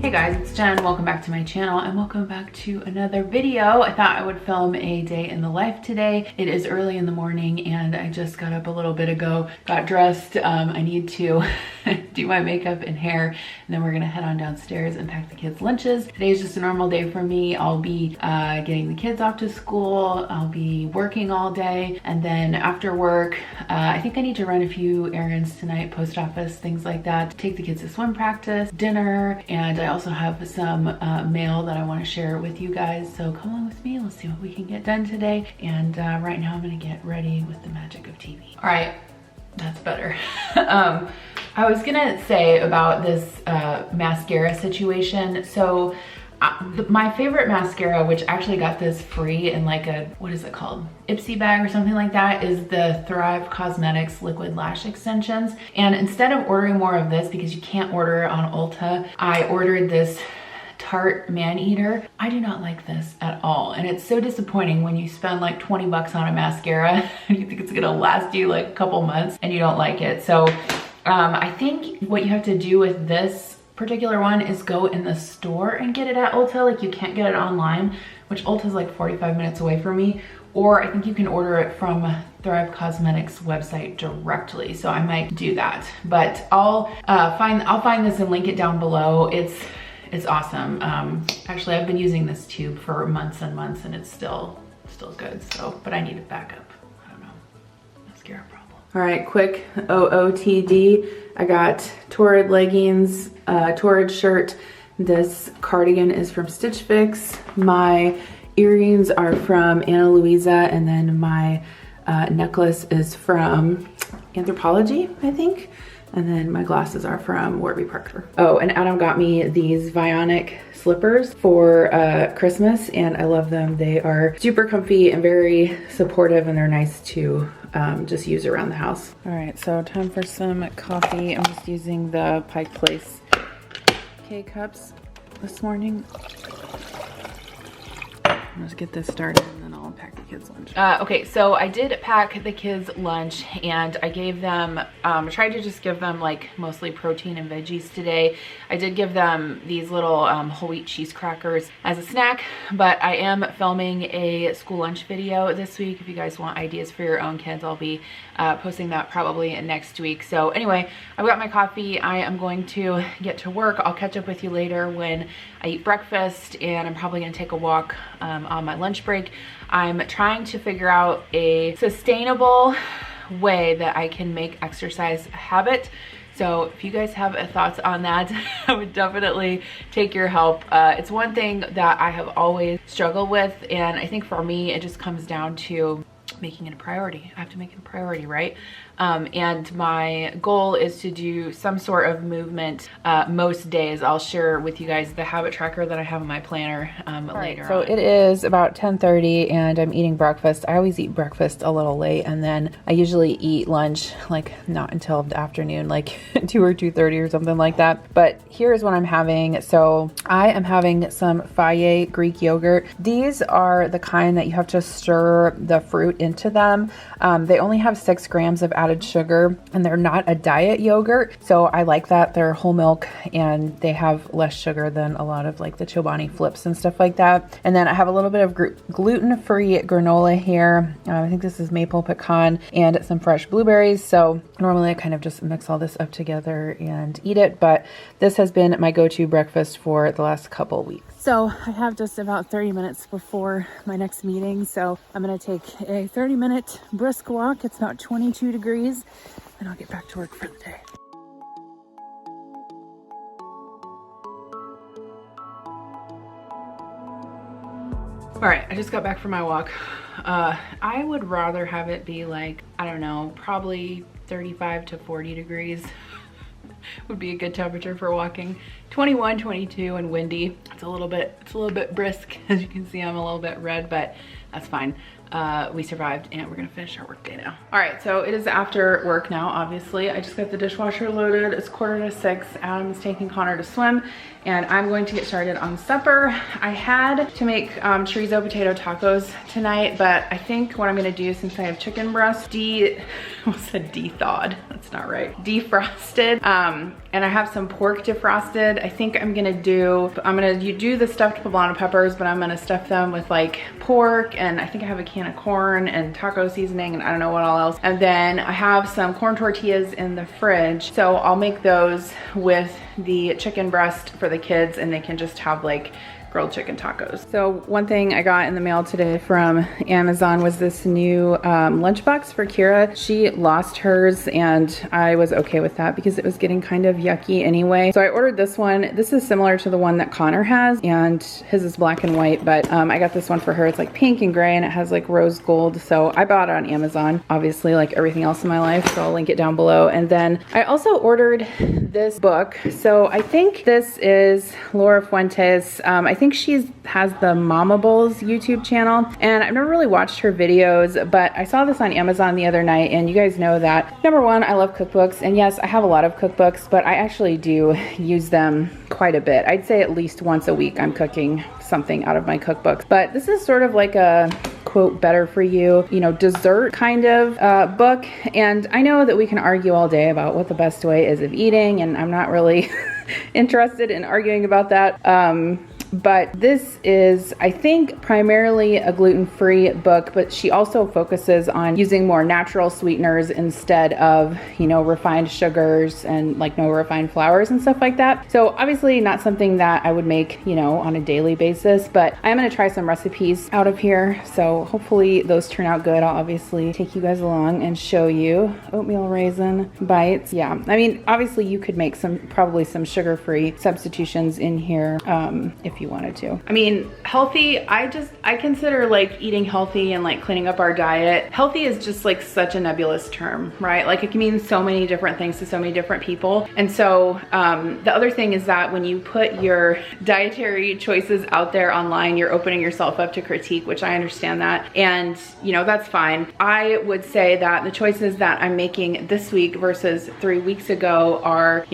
Hey guys, it's Jen. Welcome back to my channel and welcome back to another video. I thought I would film a day in the life today. It is early in the morning and I just got up a little bit ago, got dressed. I need to do my makeup and hair, and then we're gonna head on downstairs and pack the kids' lunches. Today's just a normal day for me. I'll be getting the kids off to school. I'll be working all day, and then after work, I think I need to run a few errands tonight, post office, things like that, take the kids to swim practice, dinner, and I also have some mail that I want to share with you guys. So come along with me. Let's see what we can get done today. And right now I'm gonna get ready with the magic of TV. All right, that's better. I was gonna say about this mascara situation. So my favorite mascara, which actually got this free in like a, what is it called? Ipsy bag or something like that, is the Thrive Cosmetics Liquid Lash Extensions. And instead of ordering more of this, because you can't order it on Ulta, I ordered this Tarte Man Eater. I do not like this at all. And it's so disappointing when you spend like 20 bucks on a mascara and you think it's gonna last you like a couple months and you don't like it. So I think what you have to do with this particular one is go in the store and get it at Ulta. Like, you can't get it online, which Ulta's like 45 minutes away from me, or I think you can order it from Thrive Cosmetics website directly. So I might do that, but I'll find this and link it down below. It's awesome. Actually, I've been using this tube for months and months and it's still good. So, but I need it back up. I don't know, mascara problem. All right, quick OOTD. I got Torrid leggings, Torrid shirt. This cardigan is from Stitch Fix. My earrings are from Ana Luisa, and then my necklace is from Anthropologie, I think. And then my glasses are from Warby Parker. Oh, and Adam got me these Vionic slippers for Christmas, and I love them. They are super comfy and very supportive, and they're nice to just use around the house. All right, so time for some coffee. I'm just using the Pike Place K-Cups this morning. Let's get this started and then I'll pack the kids' lunch. Okay, so I did pack the kids' lunch and I gave them, tried to just give them like mostly protein and veggies today. I did give them these little whole wheat cheese crackers as a snack, but I am filming a school lunch video this week. If you guys want ideas for your own kids, I'll be posting that probably next week. So anyway, I've got my coffee. I am going to get to work. I'll catch up with you later when I eat breakfast, and I'm probably gonna take a walk on my lunch break. I'm trying to figure out a sustainable way that I can make exercise a habit. So if you guys have thoughts on that, I would definitely take your help. It's one thing that I have always struggled with, and I think for me, it just comes down to making it a priority. I have to make it a priority, right? And my goal is to do some sort of movement most days. I'll share with you guys the habit tracker that I have in my planner later on. So it is about 10:30 and I'm eating breakfast. I always eat breakfast a little late, and then I usually eat lunch like not until the afternoon, like 2 or 2:30 or something like that. But here's what I'm having. So I am having some Faye Greek yogurt. These are the kind that you have to stir the fruit into them. They only have 6 grams of added sugar, and they're not a diet yogurt, so I like that. They're whole milk and they have less sugar than a lot of like the Chobani flips and stuff like that. And then I have a little bit of gluten-free granola here. I think this is maple pecan and some fresh blueberries. So normally I kind of just mix all this up together and eat it, but this has been my go-to breakfast for the last couple weeks. So I have just about 30 minutes before my next meeting, so I'm gonna take a 30-minute brisk walk. It's about 22 degrees, and I'll get back to work for the day. All right, I just got back from my walk. I would rather have it be like, I don't know, probably 35 to 40 degrees. Would be a good temperature for walking. 21, 22 and windy. It's a little bit brisk. As you can see, I'm a little bit red, but that's fine. we survived and we're gonna finish our work day now. All right, so it is after work now, obviously. I just got the dishwasher loaded. It's 5:45. Adam's taking Connor to swim and I'm going to get started on supper. I had to make chorizo potato tacos tonight, but I think what I'm gonna do, since I have chicken breast, defrosted, that's not right, defrosted, and I have some pork defrosted. I think I'm gonna do the stuffed poblano peppers, but I'm gonna stuff them with like pork, and I think I have a can of corn and taco seasoning and I don't know what all else. And then I have some corn tortillas in the fridge, so I'll make those with the chicken breast for the kids and they can just have like grilled chicken tacos. So one thing I got in the mail today from Amazon was this new lunchbox for Kira. She lost hers and I was okay with that because it was getting kind of yucky anyway. So I ordered this one. This is similar to the one that Connor has and his is black and white, but I got this one for her. It's like pink and gray and it has like rose gold. So I bought it on Amazon, obviously like everything else in my life. So I'll link it down below. And then I also ordered this book. So I think this is Laura Fuentes. I think she has the Momables YouTube channel and I've never really watched her videos, but I saw this on Amazon the other night and you guys know that number one, I love cookbooks, and yes, I have a lot of cookbooks, but I actually do use them quite a bit. I'd say at least once a week I'm cooking something out of my cookbooks, but this is sort of like a quote better for you, dessert kind of book. And I know that we can argue all day about what the best way is of eating, and I'm not really interested in arguing about that. But this is, I think, primarily a gluten-free book, but she also focuses on using more natural sweeteners instead of, refined sugars and like no refined flours and stuff like that. So obviously not something that I would make, on a daily basis, but I'm going to try some recipes out of here. So hopefully those turn out good. I'll obviously take you guys along and show you. Oatmeal raisin bites. Yeah. I mean, obviously you could make probably some sugar-free substitutions in here, if you wanted to. I mean, healthy, I consider like eating healthy and like cleaning up our diet. Healthy is just like such a nebulous term, right? Like it can mean so many different things to so many different people. And so the other thing is that when you put your dietary choices out there online, you're opening yourself up to critique, which I understand that. And that's fine. I would say that the choices that I'm making this week versus 3 weeks ago are,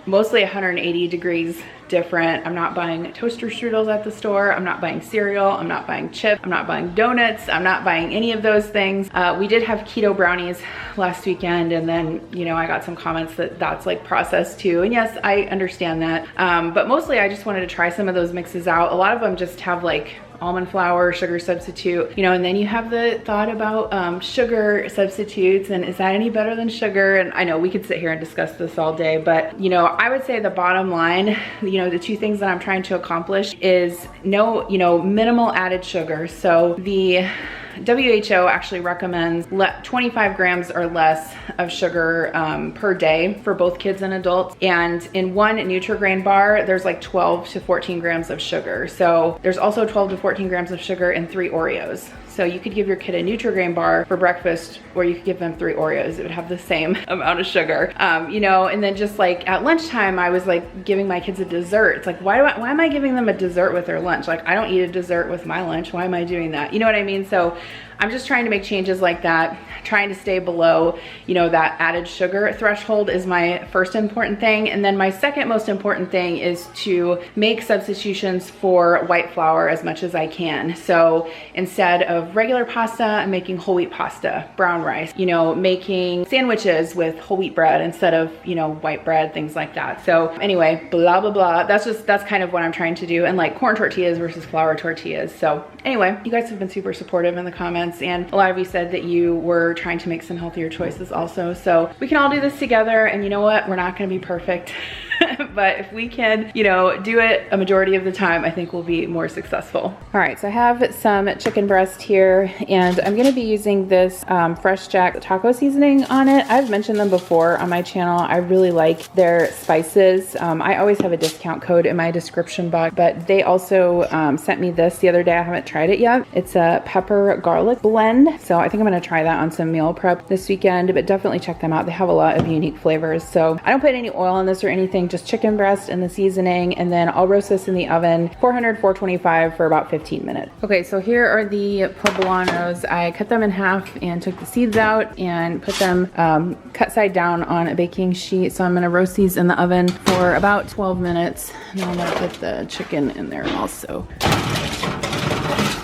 mostly 180 degrees different. I'm not buying toaster strudels at the store. I'm not buying cereal. I'm not buying chips. I'm not buying donuts. I'm not buying any of those things. We did have keto brownies last weekend, and then, I got some comments that that's like processed too. And yes, I understand that. But mostly I just wanted to try some of those mixes out. A lot of them just have like almond flour, sugar substitute, and then you have the thought about sugar substitutes and is that any better than sugar? And I know we could sit here and discuss this all day, but I would say the bottom line, the two things that I'm trying to accomplish is no, minimal added sugar. So the WHO actually recommends 25 grams or less of sugar per day for both kids and adults. And in one Nutri-Grain bar, there's like 12 to 14 grams of sugar. So there's also 12 to 14 grams of sugar in 3 Oreos. So you could give your kid a Nutri-Grain bar for breakfast, or you could give them 3 Oreos. It would have the same amount of sugar, and then just like at lunchtime, I was like giving my kids a dessert. It's like, why am I giving them a dessert with their lunch? Like I don't eat a dessert with my lunch. Why am I doing that? You know what I mean? So I'm just trying to make changes like that, trying to stay below, that added sugar threshold is my first important thing. And then my second most important thing is to make substitutions for white flour as much as I can. So instead of regular pasta, I'm making whole wheat pasta, brown rice, making sandwiches with whole wheat bread instead of, white bread, things like that. So anyway, blah, blah, blah. That's kind of what I'm trying to do. And like corn tortillas versus flour tortillas. So anyway, you guys have been super supportive in the comments, and a lot of you said that you were trying to make some healthier choices also. So we can all do this together, and you know what? We're not gonna be perfect. But if we can, do it a majority of the time, I think we'll be more successful. All right, so I have some chicken breast here, and I'm gonna be using this Fresh Jack taco seasoning on it. I've mentioned them before on my channel. I really like their spices. I always have a discount code in my description box, but they also sent me this the other day. I haven't tried it yet. It's a pepper garlic blend. So I think I'm gonna try that on some meal prep this weekend, but definitely check them out. They have a lot of unique flavors. So I don't put any oil on this or anything, just chicken chicken breast and the seasoning, and then I'll roast this in the oven, 425 for about 15 minutes. Okay, so here are the poblanos. I cut them in half and took the seeds out and put them cut side down on a baking sheet. So I'm gonna roast these in the oven for about 12 minutes. And then I'm gonna put the chicken in there also.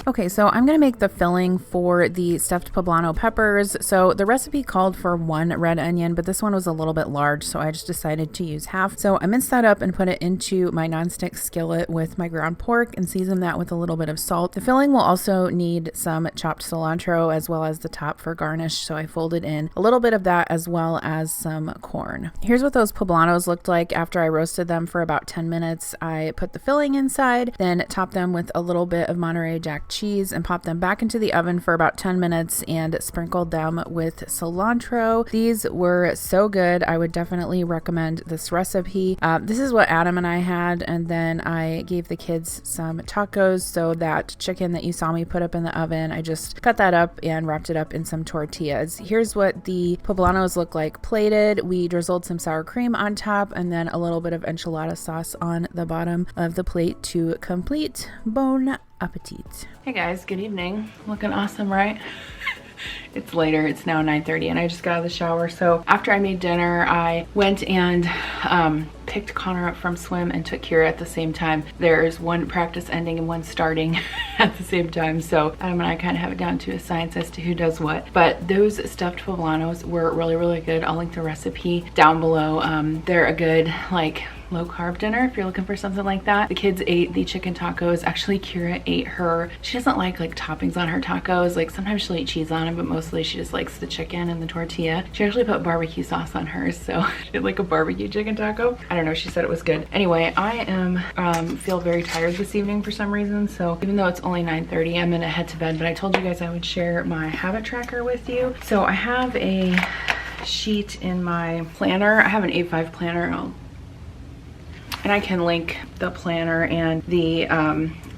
Okay, so I'm gonna make the filling for the stuffed poblano peppers. So the recipe called for 1 red onion, but this one was a little bit large, so I just decided to use half. So I minced that up and put it into my nonstick skillet with my ground pork and season that with a little bit of salt. The filling will also need some chopped cilantro as well as the top for garnish, so I folded in a little bit of that as well as some corn. Here's what those poblanos looked like after I roasted them for about 10 minutes. I put the filling inside, then topped them with a little bit of Monterey Jack cheese and popped them back into the oven for about 10 minutes and sprinkled them with cilantro. These were so good. I would definitely recommend this recipe. This is what Adam and I had, and then I gave the kids some tacos. So that chicken that you saw me put up in the oven, I just cut that up and wrapped it up in some tortillas. Here's what the poblanos look like plated. We drizzled some sour cream on top and then a little bit of enchilada sauce on the bottom of the plate to complete. Bon appetit. Hey guys, good evening. Looking awesome, right? It's later, it's now 9:30 and I just got out of the shower. So after I made dinner, I went and picked Connor up from swim and took Kira at the same time. There's one practice ending and one starting at the same time. So Adam and I kind of have it down to a science as to who does what. But those stuffed poblanos were really, really good. I'll link the recipe down below. They're a good, like, low carb dinner if you're looking for something like that. The kids ate the chicken tacos. Actually, Kira ate she doesn't like toppings on her tacos. Like sometimes she'll eat cheese on them, but mostly she just likes the chicken and the tortilla. She actually put barbecue sauce on hers, so she did like a barbecue chicken taco. I don't know, she said it was good. Anyway, I am feel very tired this evening for some reason, so even though it's only 9:30, I'm gonna head to bed, but I told you guys I would share my habit tracker with you. So I have a sheet in my planner. I have an A5 planner. And I can link the planner and the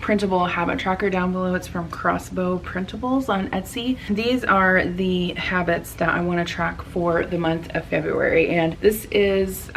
printable habit tracker down below. It's from Crossbow Printables on Etsy. These are the habits that I want to track for the month of February. And this is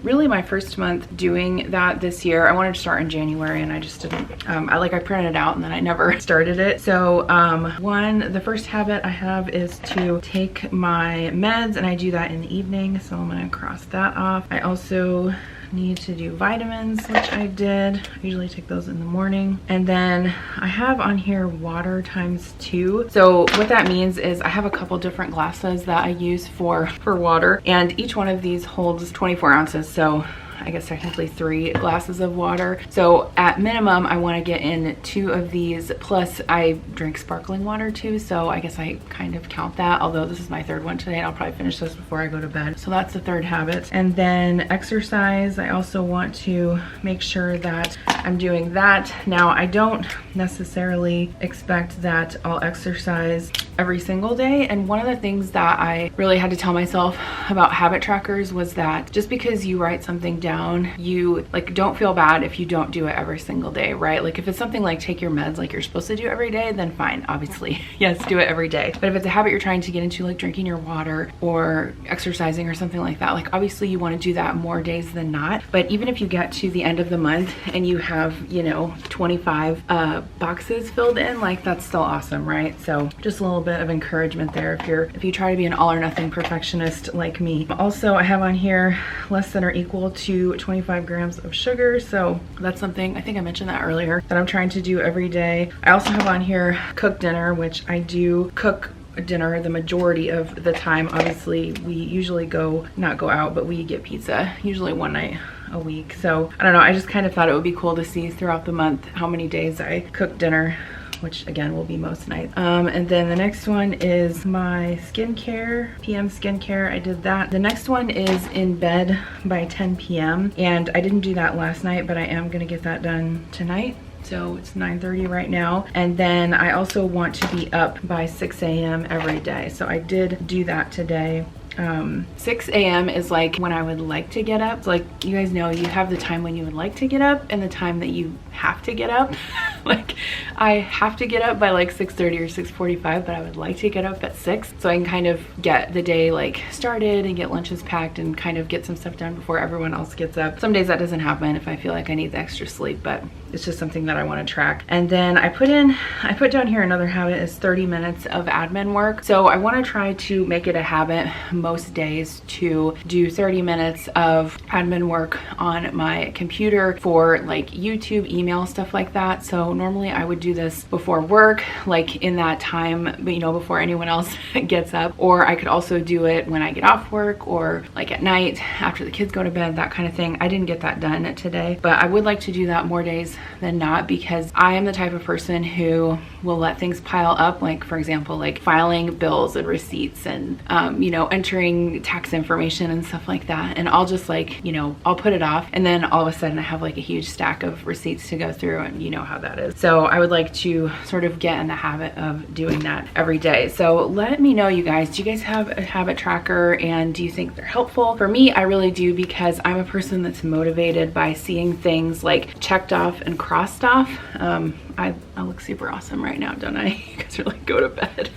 really my first month doing that this year. I wanted to start in January and I just didn't. I printed it out and then I never started it. So the first habit I have is to take my meds, and I do that in the evening. So I'm going to cross that off. I also need to do vitamins, which I did. I usually take those in the morning. And then I have on here water ×2. So what that means is I have a couple different glasses that I use for water, and each one of these holds 24 ounces. So I guess technically 3 glasses of water. So at minimum, I want to get in 2 of these, plus I drink sparkling water too. So I guess I kind of count that, although this is my 3rd one today and I'll probably finish this before I go to bed. So that's the 3rd habit. And then exercise, I also want to make sure that I'm doing that. Now, I don't necessarily expect that I'll exercise every single day. And one of the things that I really had to tell myself about habit trackers was that just because you write something down, you don't feel bad if you don't do it every single day, right? Like if it's something like take your meds like you're supposed to do every day, then fine, obviously, yes, do it every day. But if it's a habit you're trying to get into, like drinking your water or exercising or something like that, like obviously you want to do that more days than not. But even if you get to the end of the month and you have, 25 boxes filled in, like that's still awesome, right? So just a little bit of encouragement there if you try to be an all or nothing perfectionist like me. Also, I have on here less than or equal to 25 grams of sugar. So that's something, I think I mentioned that earlier, that I'm trying to do every day. I also have on here cook dinner, which I do cook dinner the majority of the time. Obviously, we usually not go out, but we get pizza usually one night a week. So I don't know, I just kind of thought it would be cool to see throughout the month how many days I cook dinner, which again will be most nights. And then the next one is my skincare, PM skincare. I did that. The next one is in bed by 10 p.m. and I didn't do that last night, but I am gonna get that done tonight. So it's 9:30 right now. And then I also want to be up by 6 a.m. every day. So I did do that today. 6 a.m. is like when I would like to get up. It's like, you guys know, you have the time when you would like to get up and the time that you have to get up. Like, I have to get up by like 6:30 or 6:45, but I would like to get up at 6 so I can kind of get the day like started and get lunches packed and kind of get some stuff done before everyone else gets up. Some days that doesn't happen if I feel like I need the extra sleep, but it's just something that I want to track. And then I put down here another habit is 30 minutes of admin work. So I want to try to make it a habit most days to do 30 minutes of admin work on my computer for like YouTube, email, stuff like that. So normally I would do this before work, like in that time, you know, before anyone else gets up, or I could also do it when I get off work or like at night after the kids go to bed, that kind of thing. I didn't get that done today, but I would like to do that more days than not, because I am the type of person who will let things pile up. Like, for example, like filing bills and receipts and you know, entering tax information and stuff like that, and I'll just like, you know, I'll put it off, and then all of a sudden I have like a huge stack of receipts to go through, and you know how that is. So I would like to sort of get in the habit of doing that every day. So let me know, you guys, do you guys have a habit tracker, and do you think they're helpful? For me, I really do, because I'm a person that's motivated by seeing things like checked off and crossed off. I look super awesome right now, don't I? You guys are like, go to bed.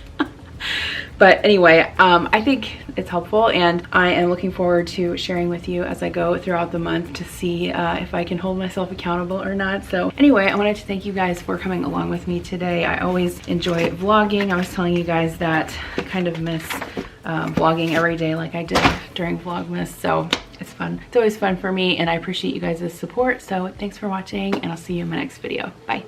But anyway, I think it's helpful, and I am looking forward to sharing with you as I go throughout the month to see if I can hold myself accountable or not. So anyway, I wanted to thank you guys for coming along with me today. I always enjoy vlogging. I was telling you guys that I kind of miss vlogging every day like I did during Vlogmas. So it's fun. It's always fun for me, and I appreciate you guys' support. So thanks for watching, and I'll see you in my next video. Bye.